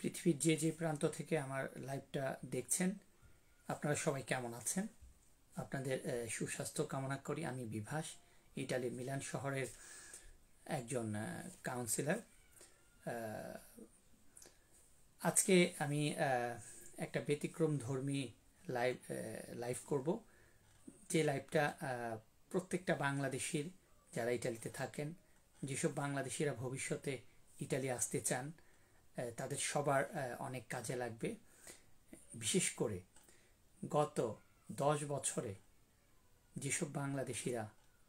পৃথিবীর যে যে প্রান্ত থেকে আমার লাইভটা দেখছেন, আপনারা সবাই কেমন আছেন? আপনাদের সুস্বাস্থ্য কামনা করি। আমি বিভাস, ইটালির মিলান শহরের একজন কাউন্সিলর। আজকে আমি একটা ব্যতিক্রম ধর্মী লাইভ করব, যে লাইভটা প্রত্যেকটা বাংলাদেশির যারা ইটালিতে থাকেন, যেসব বাংলাদেশিরা ভবিষ্যতে ইটালি আসতে চান, তাদের সবার অনেক কাজে লাগবে। বিশেষ করে গত 10 বছরে যেসব বাংলাদেশিরা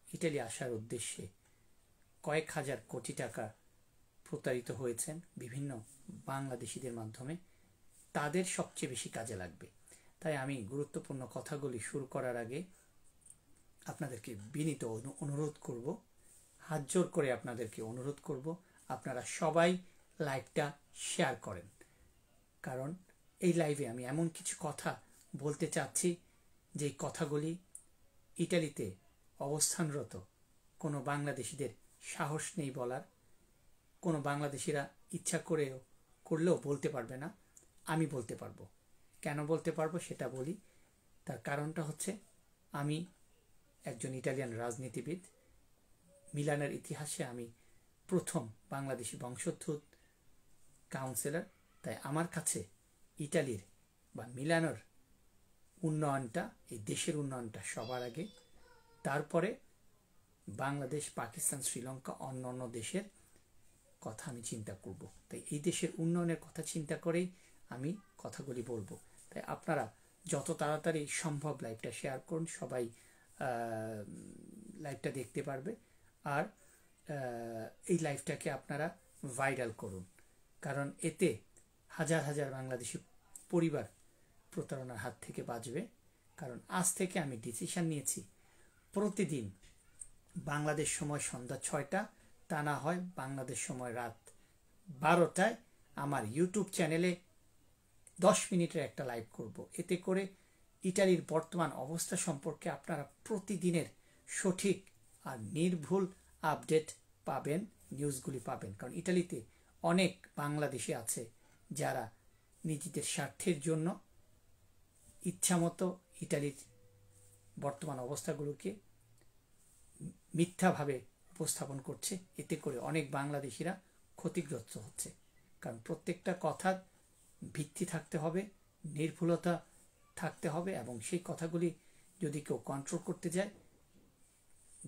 ইটালি আসার উদ্দেশ্যে কয়েক হাজার কোটি টাকা প্রতারিত হয়েছেন বিভিন্ন বাংলাদেশিদের মাধ্যমে, তাদের সবচেয়ে বেশি কাজে লাগবে। তাই আমি গুরুত্বপূর্ণ কথাগুলি শুরু করার আগে আপনাদেরকে বিনীত অনুরোধ করব, হাত জোর করে আপনাদেরকে অনুরোধ করব, আপনারা সবাই লাইভটা শেয়ার করেন। কারণ এই লাইভে আমি এমন কিছু কথা বলতে চাচ্ছি যে কথাগুলি ইটালিতে অবস্থানরত কোনো বাংলাদেশিদের সাহস নেই বলার, কোনো বাংলাদেশিরা ইচ্ছা করলেও বলতে পারবে না। আমি বলতে পারবো। কেন বলতে পারবো সেটা বলি। তার কারণটা হচ্ছে, আমি একজন ইটালিয়ান রাজনীতিবিদ। মিলানের ইতিহাসে আমি প্রথম বাংলাদেশি বংশোদ্ভূত কাউন্সিলর। তাই আমার কাছে ইটালির বা মিলানোর উন্নয়নটা, এই দেশের উন্নয়নটা সবার আগে, তারপরে বাংলাদেশ, পাকিস্তান, শ্রীলঙ্কা, অন্য দেশের কথা আমি চিন্তা করব। তাই এই দেশের উন্নয়নের কথা চিন্তা করেই আমি কথাগুলি বলবো। তাই আপনারা যত তাড়াতাড়ি সম্ভব লাইভটা শেয়ার করুন, সবাই লাইভটা দেখতে পারবে। আর এই লাইভটাকে আপনারা ভাইরাল করুন, কারণ এতে হাজার হাজার বাংলাদেশি পরিবার প্রতারণার হাত থেকে বাঁচবে। কারণ আজ থেকে আমি ডিসিশন নিয়েছি, প্রতিদিন বাংলাদেশ সময় সন্ধ্যা 6টা, তা না হয় বাংলাদেশ সময় রাত 12টায় আমার ইউটিউব চ্যানেলে 10 মিনিটের একটা লাইভ করব। এতে করে ইটালির বর্তমান অবস্থা সম্পর্কে আপনারা প্রতিদিনের সঠিক আর নির্ভুল আপডেট পাবেন, নিউজগুলি পাবেন। কারণ ইটালিতে অনেক বাংলাদেশি আছে যারা নিজেদের স্বার্থের জন্য ইচ্ছামতো ইটালির বর্তমান অবস্থাগুলোকে মিথ্যাভাবে উপস্থাপন করছে। এতে করে অনেক বাংলাদেশিরা ক্ষতিগ্রস্ত হচ্ছে। কারণ প্রত্যেকটা কথার ভিত্তি থাকতে হবে, নির্ভুলতা থাকতে হবে, এবং সেই কথাগুলি যদি কেউ কন্ট্রোল করতে যায়,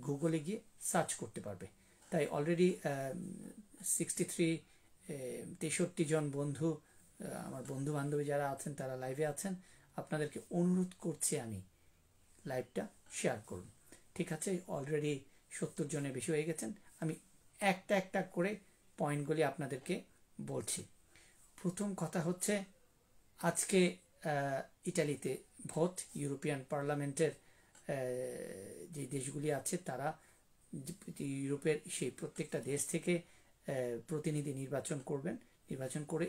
গুগলে গিয়ে সার্চ করতে পারবে। তাই অলরেডি 63 জন বন্ধু, আমার বন্ধু বান্ধবী যারা আছেন তারা লাইভে আছেন। আপনাদেরকে অনুরোধ করছি আমি, লাইভটা শেয়ার করুন। ঠিক আছে, অলরেডি 70 জনের বেশি হয়ে গেছেন। আমি একটা একটা করে পয়েন্টগুলি আপনাদেরকে বলছি। প্রথম কথা হচ্ছে, আজকে ইটালিতে ভোট, ইউরোপিয়ান পার্লামেন্টের যে দেশগুলি আছে তারা ইউরোপের সেই প্রত্যেকটা দেশ থেকে প্রতিনিধি নির্বাচন করবেন। নির্বাচন করে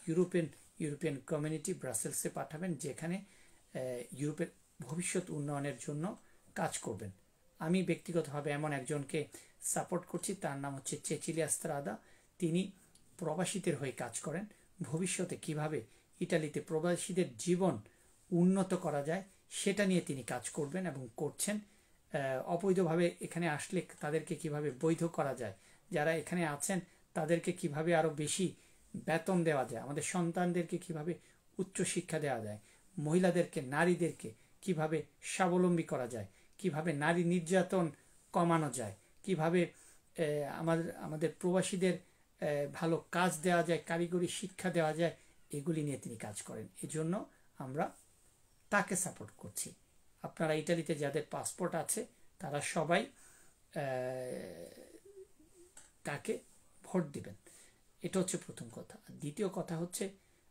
ইউরোপিয়ান কমিউনিটি ব্রাসেলসে পাঠাবেন, যেখানে ইউরোপের ভবিষ্যৎ উন্নয়নের জন্য কাজ করবেন। আমি ব্যক্তিগতভাবে এমন একজনকে সাপোর্ট করছি, তার নাম হচ্ছে চেচিলিয়া স্ত্রাদা। তিনি প্রবাসীদের হয়ে কাজ করেন। ভবিষ্যতে কিভাবে ইটালিতে প্রবাসীদের জীবন উন্নত করা যায় সেটা নিয়ে তিনি কাজ করবেন এবং করছেন। অবৈধভাবে এখানে আসলে তাদেরকে কিভাবে বৈধ করা যায়, যারা এখানে আছেন তাদেরকে কিভাবে আরো বেশি বেতন দেওয়া যায়, আমাদের সন্তানদেরকে কিভাবে উচ্চ শিক্ষা দেওয়া যায়, মহিলাদেরকে, নারীদেরকে কিভাবে স্বাবলম্বী করা যায়, কিভাবে নারী নির্যাতন কমানো যায়, কিভাবে আমাদের প্রবাসীদের ভালো কাজ দেওয়া যায়, কারিগরি শিক্ষা দেওয়া যায়, এগুলি নিয়ে তিনি কাজ করেন। এজন্য আমরা তাকে সাপোর্ট করছি। আপনারা ইটালিতে যাদের পাসপোর্ট আছে তারা সবাই তাকে ভোট দিবেন। এটা হচ্ছে প্রথম কথা। দ্বিতীয় কথা হচ্ছে,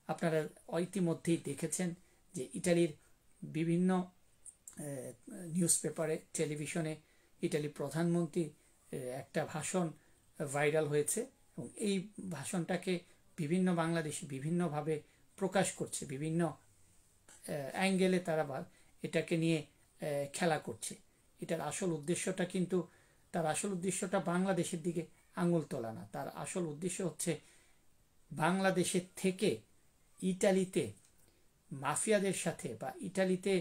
আপনারা ইতিমধ্যেই দেখেছেন যে ইটালির বিভিন্ন নিউজ পেপারে, টেলিভিশনে ইটালির প্রধানমন্ত্রী একটা ভাষণ ভাইরাল হয়েছে, এবং এই ভাষণটাকে বিভিন্ন বাংলাদেশি বিভিন্নভাবে প্রকাশ করছে, বিভিন্ন অ্যাঙ্গেলে তারা এটাকে নিয়ে খেলা করছে। এটার আসল উদ্দেশ্যটা কিন্তু, তার আসল উদ্দেশ্যটা বাংলাদেশের দিকে আঙুল তোলা না। তার আসল উদ্দেশ্য হচ্ছে বাংলাদেশের থেকে ইটালিতে মাফিয়াদের সাথে বা ইটালিতে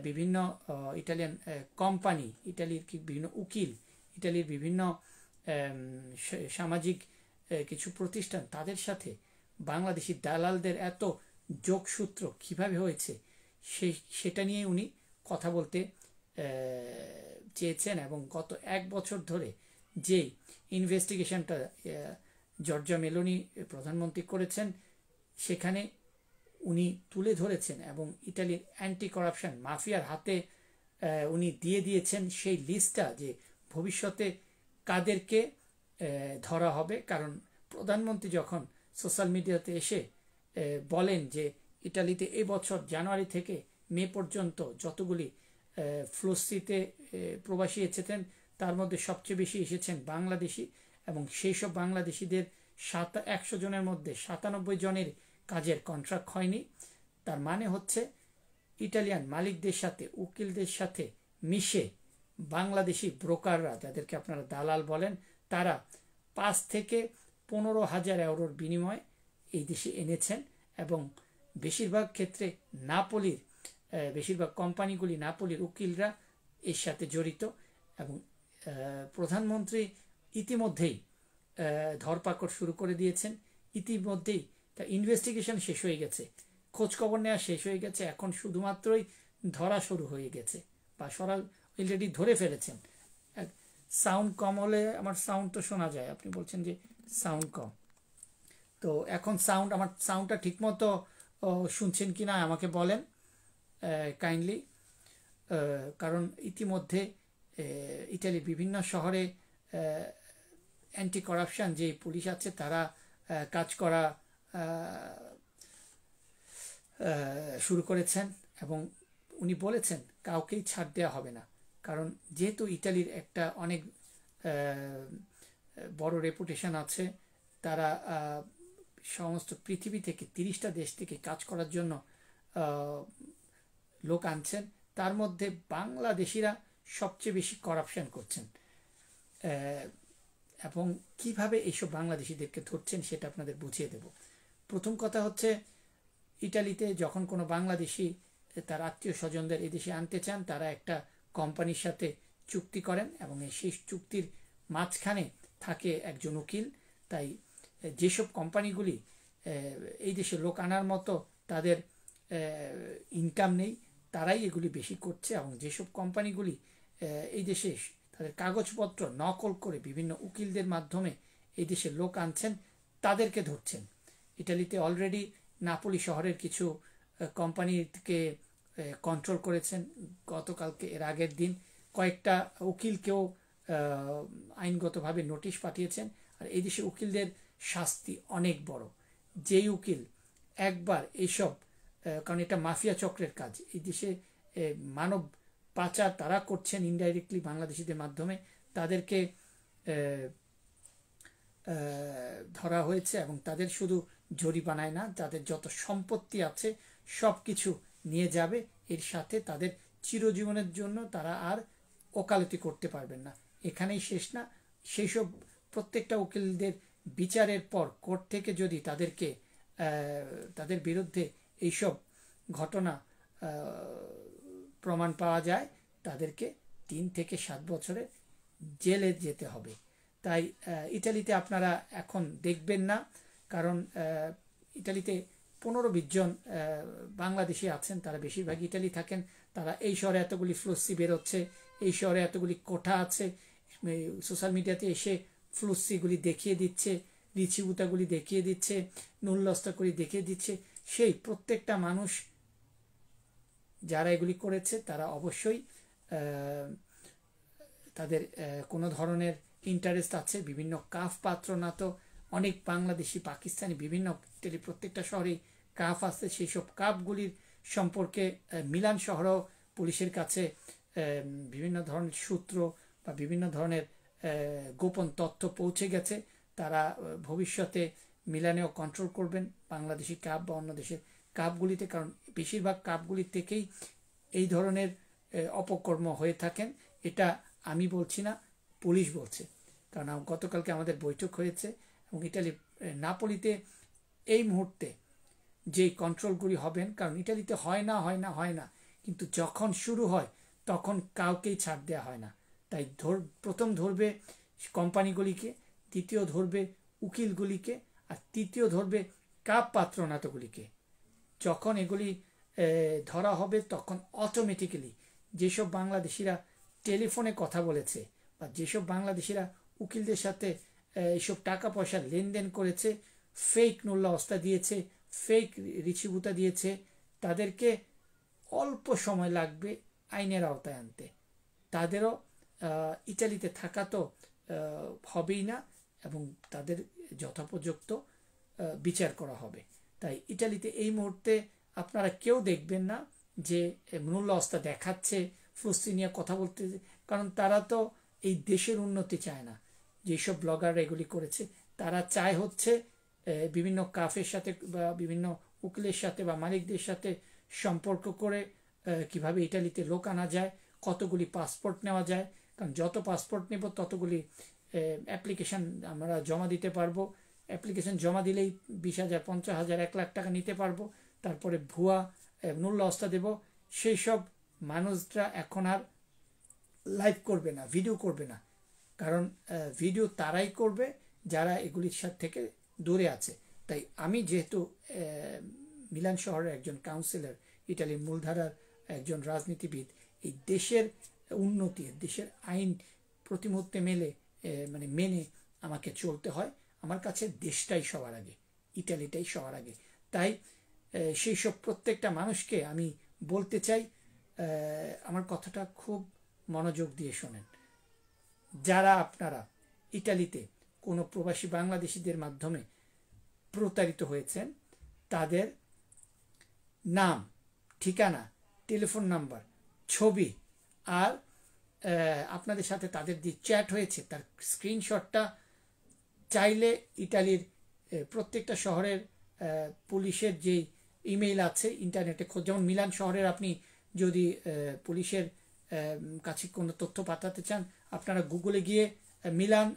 বিভিন্ন ইটালিয়ান কোম্পানি, ইটালির বিভিন্ন উকিল, ইটালির বিভিন্ন সামাজিক কিছু প্রতিষ্ঠান, তাদের সাথে বাংলাদেশি দালালদের এত যোগসূত্র কিভাবে হয়েছে সেটা নিয়ে উনি কথা বলতে চেয়েছেন। এবং গত 1 বছর ধরে যে ইনভেস্টিগেশনটা জর্জা মেলোনি প্রধানমন্ত্রী করেছেন সেখানে উনি তুলে ধরেছেন এবং ইটালির অ্যান্টি করাপশন মাফিয়ার হাতে উনি দিয়ে দিয়েছেন সেই লিস্টটা, যে ভবিষ্যতে কাদেরকে ধরা হবে। কারণ প্রধানমন্ত্রী যখন সোশ্যাল মিডিয়াতে এসে বলেন যে ইটালিতে এই বছর জানুয়ারি থেকে মে পর্যন্ত যতগুলি ফ্লুসিতে প্রবাসী এসেছেন তার মধ্যে সবচেয়ে বেশি এসেছেন বাংলাদেশি, এবং সেই সব বাংলাদেশিদের 100 জনের মধ্যে 97 জনের কাজের কন্ট্রাক্ট হয়নি। তার মানে হচ্ছে ইটালিয়ান মালিকদের সাথে, উকিলদের সাথে মিশে বাংলাদেশি ব্রোকাররা, যাদেরকে আপনারা দালাল বলেন, তারা 5 থেকে 15,000 ইউরোর বিনিময়ে এই দেশে এনেছেন। এবং বেশিরভাগ ক্ষেত্রে নাপোলির বেশিরভাগ কোম্পানিগুলি, নাপোলির উকিলরা এর সাথে জড়িত। এবং প্রধানমন্ত্রী ইতিমধ্যেই ধরপাকড় শুরু করে দিয়েছেন। ইতিমধ্যেই তা ইনভেস্টিগেশন শেষ হয়ে গেছে, খোঁজখবর নেওয়া শেষ হয়ে গেছে, এখন শুধুমাত্রই ধরা শুরু হয়ে গেছে বা অলরেডি ধরে ফেলেছেন। সাউন্ড কম হলে, আমার সাউন্ড তো শোনা যায়, আপনি বলছেন যে সাউন্ড কম, তো এখন আমার সাউন্ডটা ঠিকমতো শুনছেন কি না আমাকে বলেন কাইন্ডলি। কারণ ইতিমধ্যে ইটালির বিভিন্ন শহরে অ্যান্টি করাপশন যে পুলিশ আছে তারা কাজ করা শুরু করেছেন এবং উনি বলেছেন কাউকেই ছাড় দেওয়া হবে না। কারণ যেহেতু ইটালির একটা অনেক বড় রেপুটেশন আছে, তারা সমস্ত পৃথিবী থেকে 30টা দেশ থেকে কাজ করার জন্য লোক আনছেন, তার মধ্যে বাংলাদেশিরা সবচেয়ে বেশি করাপশন করছেন। এবং কিভাবে এইসব বাংলাদেশিদেরকে ধরছেন সেটা আপনাদের বুঝিয়ে দেব। প্রথম কথা হচ্ছে, ইটালিতে যখন কোনো বাংলাদেশি তার আত্মীয় স্বজনদের এদেশে আনতে চান, তারা একটা কোম্পানির সাথে চুক্তি করেন এবং সেই চুক্তির মাঝখানে থাকে একজন উকিল। তাই যেসব কোম্পানিগুলি এই দেশে লোক আনার মতো তাদের ইনকাম নেই, তারাই এগুলি বেশি করছে। এবং যেসব কোম্পানিগুলি এই দেশে তাদের কাগজপত্র নকল করে বিভিন্ন উকিলদের মাধ্যমে এই দেশে লোক আনছেন, তাদেরকে ধরছেন। ইটালিতে অলরেডি নাপোলি শহরের কিছু কোম্পানিকে কন্ট্রোল করেছেন গতকালকে, এর আগের দিন কয়েকটা উকিলকেও আইনগতভাবে নোটিশ পাঠিয়েছেন। আর এই দেশে উকিলদের শাস্তি অনেক বড়। যেই উকিল একবার এইসব, কারণ এটা মাফিয়া চক্রের কাজ, এই দেশে মানব পাচার তারা করছেন ইনডাইরেক্টলি বাংলাদেশিদের মাধ্যমে, তাদেরকে ধরা হয়েছে এবং তাদের শুধু জরিমানায় না, তাদের যত সম্পত্তি আছে সব কিছু নিয়ে যাবে। এর সাথে তাদের চিরজীবনের জন্য তারা আর ওকালতি করতে পারবেন না। এখানেই শেষ না, সেই সব প্রত্যেকটা উকিলদের বিচারের পর কোর্ট থেকে যদি তাদের বিরুদ্ধে এইসব ঘটনা প্রমাণ পাওয়া যায়, তাদেরকে 3 থেকে 7 বছরের জেলে যেতে হবে। তাই ইটালিতে আপনারা এখন দেখবেন না, কারণ ইটালিতে 15-20 জন বাংলাদেশি আছেন, তারা বেশিরভাগ ইটালি থাকেন। তারা এই শহরে এতগুলি ফ্লুসি বেরোচ্ছে, এই শহরে এতগুলি কোঠা আছে, সোশ্যাল মিডিয়াতে এসে ফ্লুসিগুলি দেখিয়ে দিচ্ছে, রিচিবুতাগুলি দেখিয়ে দিচ্ছে, নুল্লস্তাগুলি দেখিয়ে দিচ্ছে। সেই প্রত্যেকটা মানুষ যারা এগুলি করেছে তারা অবশ্যই তাদের কোনো ধরনের ইন্টারেস্ট আছে। বিভিন্ন কাফ পাত্রনাত অনেক বাংলাদেশি, পাকিস্তানি, বিভিন্ন প্রত্যেকটা শহরেই কাফ আছে। সেই সব কাফগুলির সম্পর্কে মিলান শহরেও পুলিশের কাছে বিভিন্ন ধরনের সূত্র বা বিভিন্ন ধরনের গোপন তথ্য পৌঁছে গেছে। তারা ভবিষ্যতে মিলানেও কন্ট্রোল করবেন বাংলাদেশি কাপ বা অন্য দেশের কাপগুলিতে, কারণ বেশিরভাগ কাপগুলির থেকেই এই ধরনের অপকর্ম হয়ে থাকেন। এটা আমি বলছি না, পুলিশ বলছে। কারণ গতকালকে আমাদের বৈঠক হয়েছে এবং ইটালি নাপোলিতে এই মুহূর্তে যেই কন্ট্রোলগুলি হবেন, কারণ ইটালিতে হয় না, কিন্তু যখন শুরু হয় তখন কাউকেই ছাড় দেওয়া হয় না। তাই প্রথম ধরবে কোম্পানিগুলিকে, দ্বিতীয় ধরবে উকিলগুলিকে, আর তৃতীয় ধরবে কাপ পাত্রনাতগুলিকে। যখন এগুলি ধরা হবে তখন অটোমেটিক্যালি যেসব বাংলাদেশিরা টেলিফোনে কথা বলেছে বা যেসব বাংলাদেশিরা উকিলদের সাথে এইসব টাকা পয়সা লেনদেন করেছে, ফেক নুল্লা অস্তা দিয়েছে, ফেক রিচিভুতা দিয়েছে, তাদেরকে অল্প সময় লাগবে আইনের আওতায় আনতে। তাদেরও ইটালিতে থাকা তো হবেই না এবং তাদের যথোপযুক্ত বিচার করা হবে। তাই ইটালিতে এই মুহূর্তে আপনারা কেউ দেখবেন না যে নুল্লা অস্তা দেখাচ্ছে, ফ্লুস্তি নিয়ে কথা বলতে, কারণ তারা তো এই দেশের উন্নতি চায় না। যেসব ব্লগাররা এগুলি করেছে তারা চায় হচ্ছে বিভিন্ন কাফের সাথে বা বিভিন্ন উকিলের সাথে বা মালিকদের সাথে সম্পর্ক করে কিভাবে ইটালিতে লোক আনা যায়, কতগুলি পাসপোর্ট নেওয়া যায়, কারণ যত পাসপোর্ট নেব ততগুলি অ্যাপ্লিকেশান আমরা জমা দিতে পারবো। অ্যাপ্লিকেশন জমা দিলেই 20,000, 50,000, 1 লাখ টাকা নিতে পারবো। তারপরে ভুয়া নুল্লা অস্তা দেব। সেই সব মানুষরা এখন আর লাইভ করবে না, ভিডিও করবে না, কারণ ভিডিও তারাই করবে যারা এগুলির সাথে থেকে দূরে আছে। তাই আমি যেহেতু মিলান শহরের একজন কাউন্সিলর, ইটালির মূলধারার একজন রাজনীতিবিদ, এই দেশের উন্নতি, দেশের আইন প্রতি মুহূর্তে মেনে আমাকে চলতে হয়। আমার কাছে দেশটাই সবার আগে, ইটালিটাই সবার আগে। তাই সেই সব প্রত্যেকটা মানুষকে আমি বলতে চাই, আমার কথাটা খুব মনোযোগ দিয়ে শোনেন। যারা আপনারা ইটালিতে কোনো প্রবাসী বাংলাদেশিদের মাধ্যমে প্রতারিত হয়েছেন, তাদের নাম, ঠিকানা, টেলিফোন নাম্বার, ছবি আর আপনাদের সাথে তাদের যে চ্যাট হয়েছে তার স্ক্রিনশটটা চাইলে ইটালির প্রত্যেকটা শহরের পুলিশের যে ইমেইল আছে ইন্টারনেটে খোঁজ, যেমন মিলান শহরের আপনি যদি পুলিশের কাছে কোনো তথ্য পাঠাতে চান, আপনারা গুগলে গিয়ে মিলান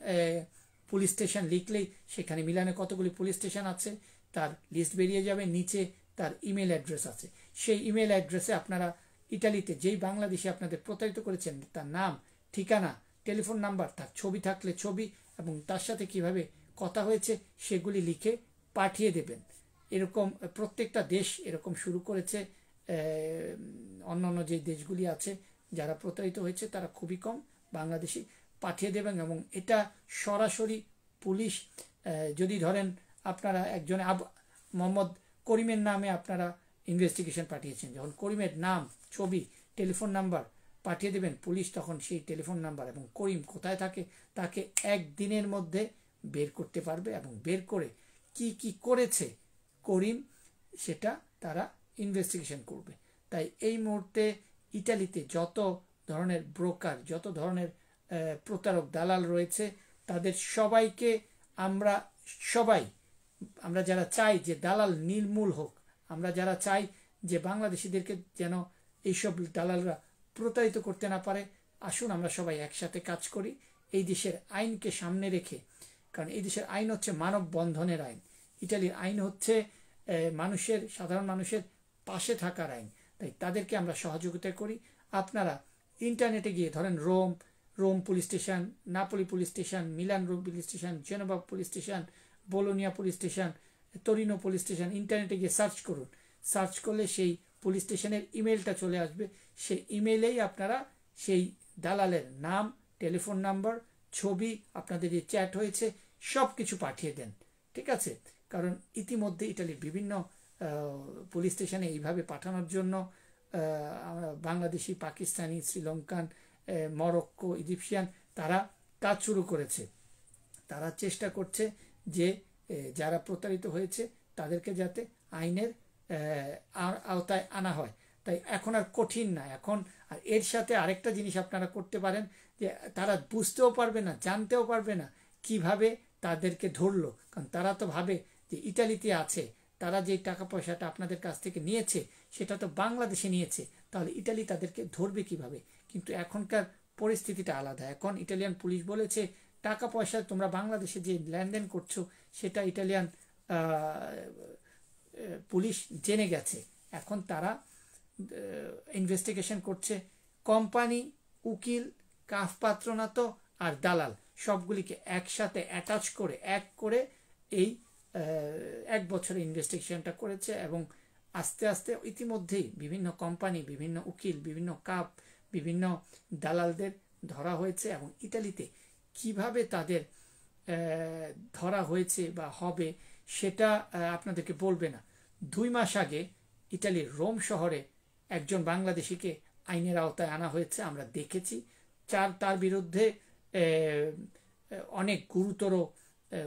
পুলিশ স্টেশন লিখলেই সেখানে মিলানে কতগুলি পুলিশ স্টেশন আছে তার লিস্ট বেরিয়ে যাবে। নিচে তার ইমেল অ্যাড্রেস আছে। সেই ইমেল অ্যাড্রেসে আপনারা ইটালিতে যেই বাংলাদেশি আপনাদের প্রতারিত করেছেন তার নাম, ঠিকানা, টেলিফোন নাম্বার, তার ছবি থাকলে ছবি এবং তার সাথে কিভাবে কথা হয়েছে সেগুলি লিখে পাঠিয়ে দেবেন। এরকম প্রত্যেকটা দেশ এরকম শুরু করেছে। অন্যান্য যে দেশগুলি আছে যারা প্রতারিত হয়েছে তারা খুবই কম, বাংলাদেশি পাঠিয়ে দেবেন। এবং এটা সরাসরি পুলিশ, যদি ধরেন আপনারা একজনে মোহাম্মদ করিমের নামে আপনারা ইনভেস্টিগেশন পাঠিয়েছেন, যখন করিমের নাম, ছবি, টেলিফোন নাম্বার পাঠিয়ে দেবেন, পুলিশ তখন সেই টেলিফোন নাম্বার এবং করিম কোথায় থাকে তাকে একদিনের মধ্যে বের করতে পারবে এবং বের করে কি কি করেছে করিম সেটা তারা ইনভেস্টিগেশন করবে। তাই এই মুহূর্তে ইটালিতে যত ধরনের ব্রোকার, যত ধরনের প্রতারক দালাল রয়েছে তাদের সবাইকে আমরা যারা চাই যে দালাল নির্মূল হোক, আমরা যারা চাই যে বাংলাদেশিদেরকে যেন এইসব দালালরা প্রতারিত করতে না পারে, আসুন আমরা সবাই একসাথে কাজ করি এই দেশের আইনকে সামনে রেখে। কারণ এই দেশের আইন হচ্ছে মানববন্ধনের আইন, ইটালির আইন হচ্ছে সাধারণ মানুষের পাশে থাকার আইন। তাই তাদেরকে আমরা সহযোগিতা করি। আপনারা ইন্টারনেটে গিয়ে ধরেন Rome police station, Napoli police station, Milan Rome police station, Genova police station, Bologna police station, Torino police station, ইন্টারনেটে গিয়ে সার্চ করুন। সার্চ করলে সেই পুলিশ স্টেশনের ইমেলটা চলে আসবে। সেই ইমেলেই আপনারা সেই দালালের নাম, টেলিফোন নাম্বার, ছবি, আপনাদের যে চ্যাট হয়েছে সব কিছু পাঠিয়ে দেন। ঠিক আছে? কারণ ইতিমধ্যে ইটালির বিভিন্ন পুলিশ স্টেশনে এইভাবে পাঠানোর জন্য বাংলাদেশি, পাকিস্তানি, শ্রীলঙ্কান, মরক্কো, ইজিপশিয়ান তারা কাজ শুরু করেছে। তারা চেষ্টা করছে যে যারা প্রতারিত হয়েছে তাদেরকে যাতে আইনের আওতায় আনা হয়। তাই এখন আর কঠিন না। এখন আর এর সাথে আরেকটা জিনিস আপনারা করতে পারেন যে তারা বুঝতেও পারবে না, জানতেও পারবে না কিভাবে তাদেরকে ধরলো। কারণ তারা তো ভাবে যে ইটালিতে আছে, তারা যে টাকা পয়সাটা আপনাদের কাছ থেকে নিয়েছে সেটা তো বাংলাদেশে নিয়েছে, তাহলে ইটালি তাদেরকে ধরবে কিভাবে? কিন্তু এখনকার পরিস্থিতিটা আলাদা। এখন ইটালিয়ান পুলিশ বলেছে টাকা পয়সা তোমরা বাংলাদেশে যে লেনদেন করছো সেটা ইটালিয়ান পুলিশ জেনে গেছে, এখন তারা ইনভেস্টিগেশন করছে। কোম্পানি, উকিল, কাফ পাত্রনাতো আর দালাল সবগুলিকে একসাথে অ্যাটাচ করে এই 1 বছরের ইনভেস্টিগেশনটা করেছে এবং আস্তে আস্তে ইতিমধ্যেই বিভিন্ন কোম্পানি, বিভিন্ন উকিল, বিভিন্ন কাপ, বিভিন্ন দালালদের ধরা হয়েছে এবং ইতালিতে কিভাবে তাদের ধরা হয়েছে বা হবে সেটা আপনাদেরকে বলবে না। 2 মাস আগে ইতালির রোম শহরে একজন বাংলাদেশিকে আইনের আওতায় আনা হয়েছে, আমরা দেখেছি। তার বিরুদ্ধে অনেক গুরুতর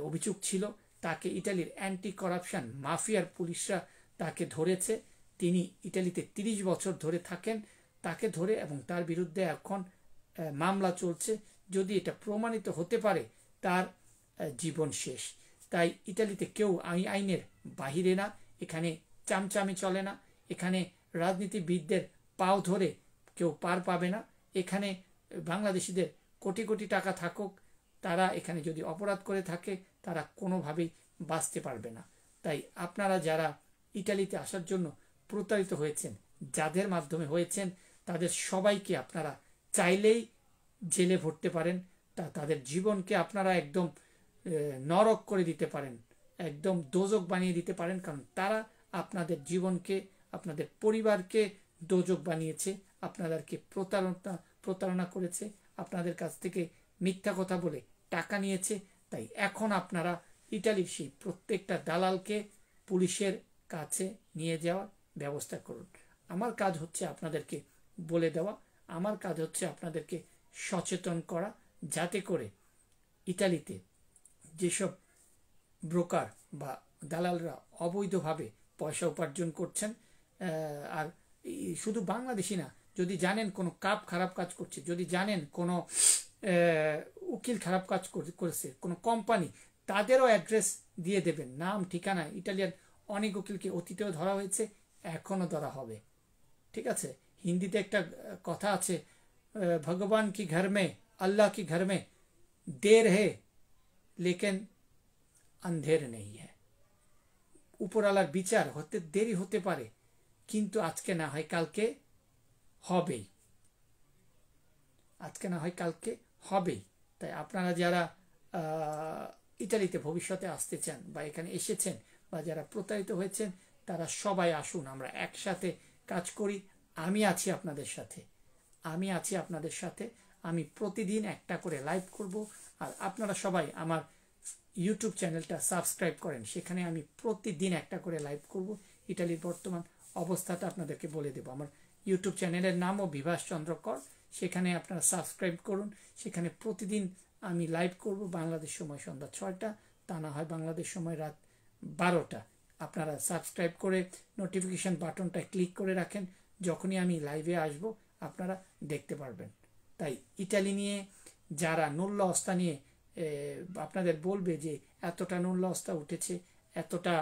অভিযোগ ছিল। তাকে ইতালির অ্যান্টি করাপশন মাফিয়ার পুলিশরা তাকে ধরেছে। তিনি ইতালিতে 30 বছর ধরে থাকেন। তাকে ধরে এবং তার বিরুদ্ধে এখন মামলা চলছে। যদি এটা প্রমাণিত হতে পারে তার জীবন শেষ। তাই ইতালিতে কেউ আইনের বাহিরে না, এখানে চামচামি চলে না, এখানে রাজনীতিবিদদের পাও ধরে কেউ পার পাবে না। এখানে বাংলাদেশিদের কোটি কোটি টাকা থাকুক, তারা এখানে যদি অপরাধ করে থাকে তারা কোনোভাবেই বাঁচতে পারবে না। তাই আপনারা যারা ইতালিতে আসার জন্য প্রতারিত হয়েছেন, যাদের মাধ্যমে হয়েছেন, তাদের সবাইকে আপনারা চাইলেই জেলে ভরতে পারেন। তাদের জীবনকে আপনারা একদম নরক করে দিতে পারেন, একদম দোজক বানিয়ে দিতে পারেন, কারণ তারা আপনাদের জীবনকে, আপনাদের পরিবারকে দোজক বানিয়েছে, আপনাদেরকে প্রতারণা করেছে, আপনাদের কাছ থেকে মিথ্যা কথা বলে টাকা নিয়েছে। তাই এখন আপনারা ইতালির সেই প্রত্যেকটা দালালকে পুলিশের কাছে নিয়ে যাওয়ার ব্যবস্থা করুন। আমার কাজ হচ্ছে আপনাদেরকে বলে দেওয়া, আমার কাজ হচ্ছে আপনাদেরকে সচেতন করা, যাতে করে ইতালিতে যেসব ব্রোকার বা দালালরা অবৈধভাবে পয়সা উপার্জন করছেন, আর শুধু বাংলাদেশি না, যদি জানেন কোনো কাপ খারাপ কাজ করছে, যদি জানেন কোনো উকিল খারাপ কাজ করেছে, কোনো কোম্পানি, তাদেরও অ্যাড্রেস দিয়ে দেবেন, নাম ঠিকানা। ইটালিয়ান অনেক উকিলকে অতীতেও ধরা হয়েছে, এখনও ধরা হবে। ঠিক আছে, হিন্দিতে একটা কথা আছে, ভগবান কি ঘর মে, আল্লাহ কি ঘর মে দের হে লেকিন अंधेर नहीं है। উপরওয়ালার বিচার হতে দেরি হতে পারে, কিন্তু আজকে না হয় কালকে হবেই, আজকে না হয় কালকে হবেই। তাই আপনারা যারা ইতালিতে ভবিষ্যতে আসতে চান বা এখানে এসেছেন বা যারা প্রতারিত হয়েছেন, তারা সবাই আসুন, আমরা একসাথে কাজ করি। আমি আছি আপনাদের সাথে, আমি আছি আপনাদের সাথে। আমি প্রতিদিন একটা করে লাইভ করব, আর আপনারা সবাই আমার ইউটিউব চ্যানেলটা সাবস্ক্রাইব করেন, সেখানে আমি প্রতিদিন একটা করে লাইভ করব। ইটালির বর্তমান অবস্থাটা আপনাদেরকে বলে দেব। আমার ইউটিউব চ্যানেলের নামও বিভাস চন্দ্র কর, সেখানে আপনারা সাবস্ক্রাইব করুন। সেখানে প্রতিদিন আমি লাইভ করব, বাংলাদেশ সময় সন্ধ্যা 6টা, তা না হয় বাংলাদেশ সময় রাত 12টা। আপনারা সাবস্ক্রাইব করে নোটিফিকেশন বাটনটা ক্লিক করে রাখেন, যখনই আমি লাইভে আসব আপনারা দেখতে পারবেন। তাই ইটালি নিয়ে যারা নুল্লা অস্তা নিয়ে আপনাদের বলবে যে এতটা নুল্লা অস্তা উঠেছে, এতটা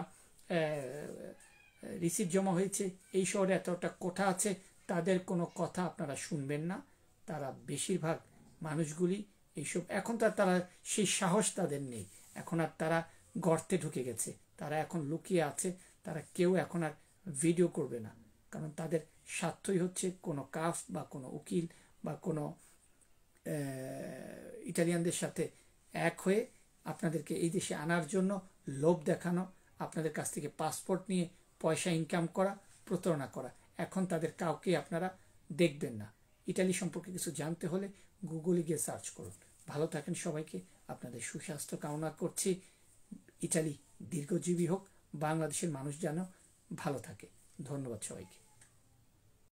রিসিপ্ট জমা হয়েছে, এই শহরে এতটা কোঠা আছে, তাদের কোনো কথা আপনারা শুনবেন না। তারা বেশিরভাগ মানুষগুলি এইসব, এখন তারা সেই সাহস তাদের নেই, এখন আর তারা গর্তে ঢুকে গেছে, তারা এখন লুকিয়ে আছে, তারা কেউ এখন আর ভিডিও করবে না, কারণ তাদের স্বার্থই হচ্ছে কোনো কাফ বা কোনো উকিল বা কোনো ইটালিয়ানদের সাথে এক হয়ে আপনাদেরকে এই দেশে আনার জন্য লোভ দেখানো, আপনাদের কাছ থেকে পাসপোর্ট নিয়ে পয়সা ইনকাম করা, প্রতারণা করা। এখন তাদের কাউকে আপনারা দেখবেন না। ইটালি সম্পর্কে কিছু জানতে হলে গুগলে গিয়ে সার্চ করুন। ভালো থাকেন সবাইকে, আপনাদের সুস্বাস্থ্য কামনা করছি। ইটালি দীর্ঘজীবী হোক, বাংলাদেশের মানুষ যেন ভালো থাকে। ধন্যবাদ সবাইকে।